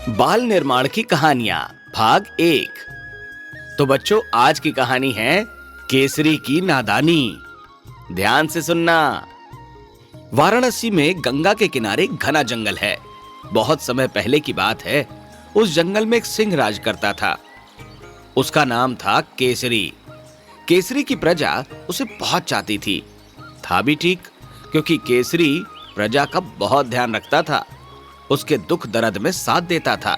बाल निर्माण की कहानियां भाग 1। तो बच्चों, आज की कहानी है केसरी की नादानी। ध्यान से सुनना। वाराणसी में गंगा के किनारे घना जंगल है। बहुत समय पहले की बात है। उस जंगल में एक सिंह राज करता था। उसका नाम था केसरी। केसरी की प्रजा उसे बहुत चाहती थी। था भी ठीक, क्योंकि केसरी प्रजा का बहुत ध्यान रखता था। उसके दुख दर्द में साथ देता था,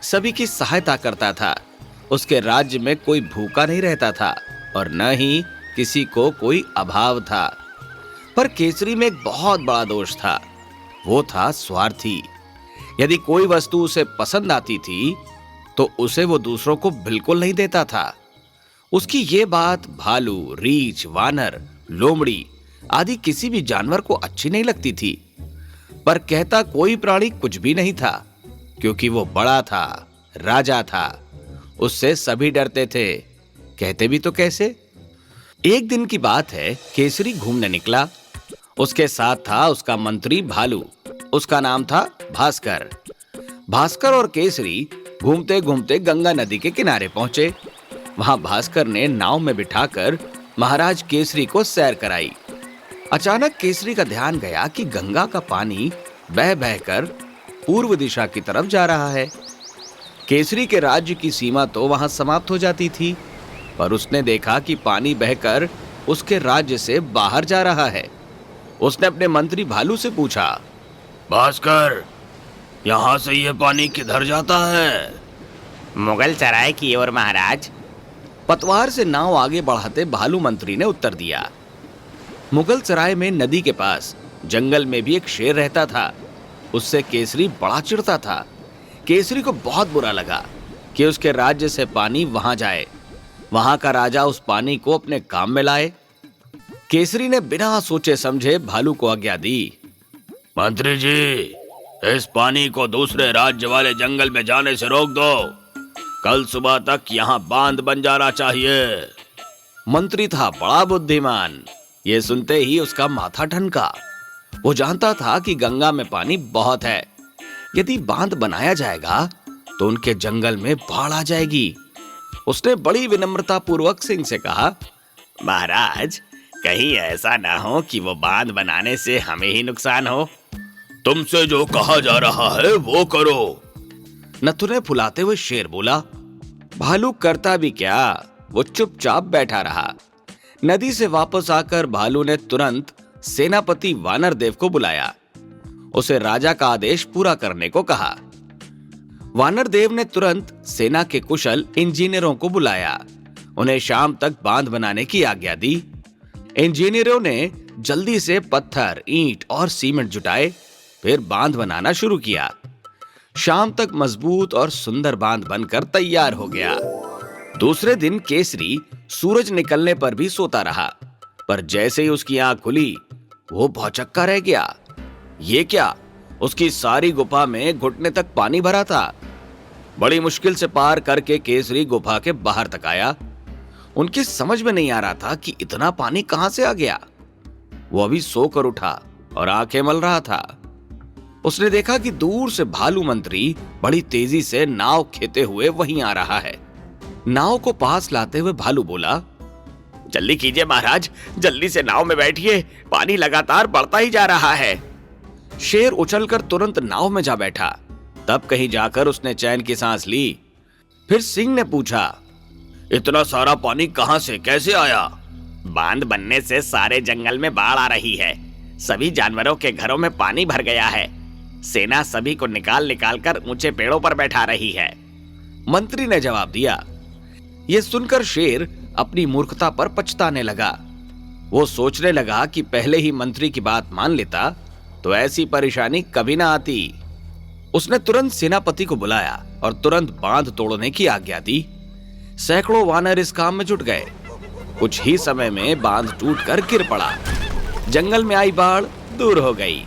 सभी की सहायता करता था। उसके राज्य में कोई भूखा नहीं रहता था और न ही किसी को कोई अभाव था। पर केसरी में एक बहुत बड़ा दोष था। वो था स्वार्थी। यदि कोई वस्तु उसे पसंद आती थी तो उसे वो दूसरों को बिल्कुल नहीं देता था। उसकी ये बात भालू, रीछ, वानर, लोमड़ी आदि किसी भी जानवर को अच्छी नहीं लगती थी। पर कहता कोई प्राणी कुछ भी नहीं था, क्योंकि वो बड़ा था, राजा था। उससे सभी डरते थे। कहते भी तो कैसे। एक दिन की बात है, केसरी घूमने निकला। उसके साथ था उसका मंत्री भालू। उसका नाम था भास्कर। भास्कर और केसरी घूमते घूमते गंगा नदी के किनारे पहुंचे। वहां भास्कर ने नाव में बिठाकर महाराज केसरी को सैर कराई। अचानक केसरी का ध्यान गया कि गंगा का पानी बह बहकर पूर्व दिशा की तरफ जा रहा है। केसरी के राज्य की सीमा तो वहां समाप्त हो जाती थी, पर उसने देखा कि पानी बहकर उसके राज्य से बाहर जा रहा है। उसने अपने मंत्री भालू से पूछा, भास्कर, यहां से यह पानी किधर जाता है? मुगल सराय की ओर महाराज। पतवार से नाव आगे बढ़ाते भालू मंत्री ने उत्तर दिया। मुगल सराय में नदी के पास जंगल में भी एक शेर रहता था। उससे केसरी बड़ा चिढ़ता था। केसरी को बहुत बुरा लगा कि उसके राज्य से पानी वहां जाए, वहां का राजा उस पानी को अपने काम में लाए। केसरी ने बिना सोचे समझे भालू को आज्ञा दी, मंत्री जी, इस पानी को दूसरे राज्य वाले जंगल में जाने से रोक दो। कल सुबह तक यहाँ बांध बन जाना चाहिए। मंत्री था बड़ा बुद्धिमान। ये सुनते ही उसका माथा ठनका। वो जानता था कि गंगा में पानी बहुत है। यदि बांध बनाया जाएगा तो उनके जंगल में बाढ़ आ जाएगी। उसने बड़ी विनम्रता पूर्वक सिंह से कहा, महाराज, कहीं ऐसा ना हो कि वो बांध बनाने से हमें ही नुकसान हो। तुमसे जो कहा जा रहा है वो करो। नथुने फुलाते हुए शेर बोला। भालू करता भी क्या, वो चुपचाप बैठा रहा। नदी से वापस आकर भालू ने तुरंत सेनापति वानर देव को बुलाया। उसे राजा का आदेश पूरा करने को कहा। वानर देव ने तुरंत सेना के कुशल इंजीनियरों को बुलाया। उन्हें शाम तक बांध बनाने की आज्ञा दी। इंजीनियरों ने जल्दी से पत्थर, ईंट और सीमेंट जुटाए, फिर बांध बनाना शुरू किया। शाम तक मजबूत और सुंदर बांध बनकर तैयार हो गया। दूसरे दिन केसरी सूरज निकलने पर भी सोता रहा, पर जैसे ही उसकी आंख खुली वो भौचक्का रह गया। ये क्या, उसकी सारी गुफा में घुटने तक पानी भरा था। बड़ी मुश्किल से पार करके केसरी गुफा के बाहर तक आया। उनकी समझ में नहीं आ रहा था कि इतना पानी कहां से आ गया। वो अभी सोकर उठा और आंखें मल रहा था। उसने देखा कि दूर से भालू मंत्री बड़ी तेजी से नाव खेते हुए वहीं आ रहा है। नाव को पास लाते हुए भालू बोला, जल्दी कीजिए महाराज, जल्दी से नाव में बैठिए, पानी लगातार बढ़ता ही जा रहा है। शेर उछलकर तुरंत नाव में जा बैठा। तब कहीं जाकर उसने चैन की सांस ली। फिर सिंह ने पूछा, इतना सारा पानी कहां से कैसे आया? बांध बनने से सारे जंगल में बाढ़ आ रही है। सभी जानवरों के घरों में पानी भर गया है। सेना सभी को निकाल निकाल कर ऊंचे पेड़ों पर बैठा रही है। मंत्री ने जवाब दिया। यह सुनकर शेर अपनी मूर्खता पर पछताने लगा। वो सोचने लगा कि पहले ही मंत्री की बात मान लेता तो ऐसी परेशानी कभी ना आती। उसने तुरंत सेनापति को बुलाया और तुरंत बांध तोड़ने की आज्ञा दी। सैकड़ों वानर इस काम में जुट गए। कुछ ही समय में बांध टूटकर गिर पड़ा। जंगल में आई बाढ़ दूर हो गई।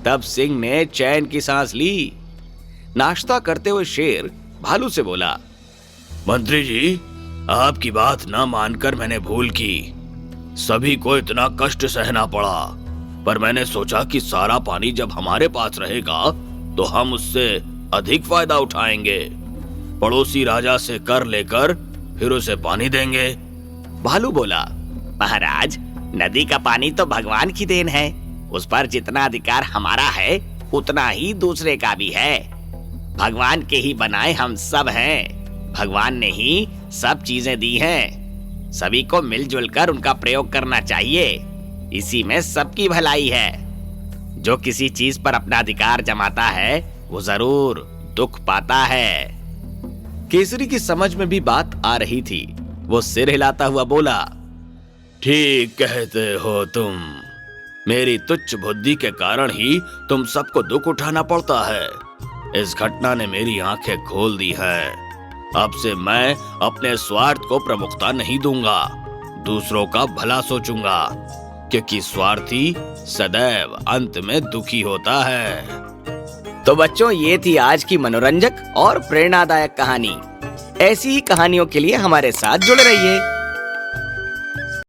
तब सिंह ने चैन की सांस ली। नाश्ता करते हुए शेर भालू से बोला, मंत्री जी, आपकी बात न मानकर मैंने भूल की। सभी को इतना कष्ट सहना पड़ा, पर मैंने सोचा कि सारा पानी जब हमारे पास रहेगा तो हम उससे अधिक फायदा उठाएंगे। पड़ोसी राजा से कर लेकर फिर उसे पानी देंगे। भालू बोला, महाराज, नदी का पानी तो भगवान की देन है। उस पर जितना अधिकार हमारा है उतना ही दूसरे का भी है। भगवान के ही बनाए हम सब हैं। भगवान ने ही सब चीजें दी हैं। सभी को मिलजुल कर उनका प्रयोग करना चाहिए। इसी में सबकी भलाई है। जो किसी चीज पर अपना अधिकार जमाता है वो जरूर दुख पाता है। केसरी की समझ में भी बात आ रही थी। वो सिर हिलाता हुआ बोला, ठीक कहते हो तुम। मेरी तुच्छ बुद्धि के कारण ही तुम सबको दुख उठाना पड़ता है। इस घटना ने मेरी आंखें खोल दी है। अब से मैं अपने स्वार्थ को प्रमुखता नहीं दूंगा, दूसरों का भला सोचूंगा, क्योंकि स्वार्थी सदैव अंत में दुखी होता है। तो बच्चों, ये थी आज की मनोरंजक और प्रेरणादायक कहानी। ऐसी ही कहानियों के लिए हमारे साथ जुड़े रहिए।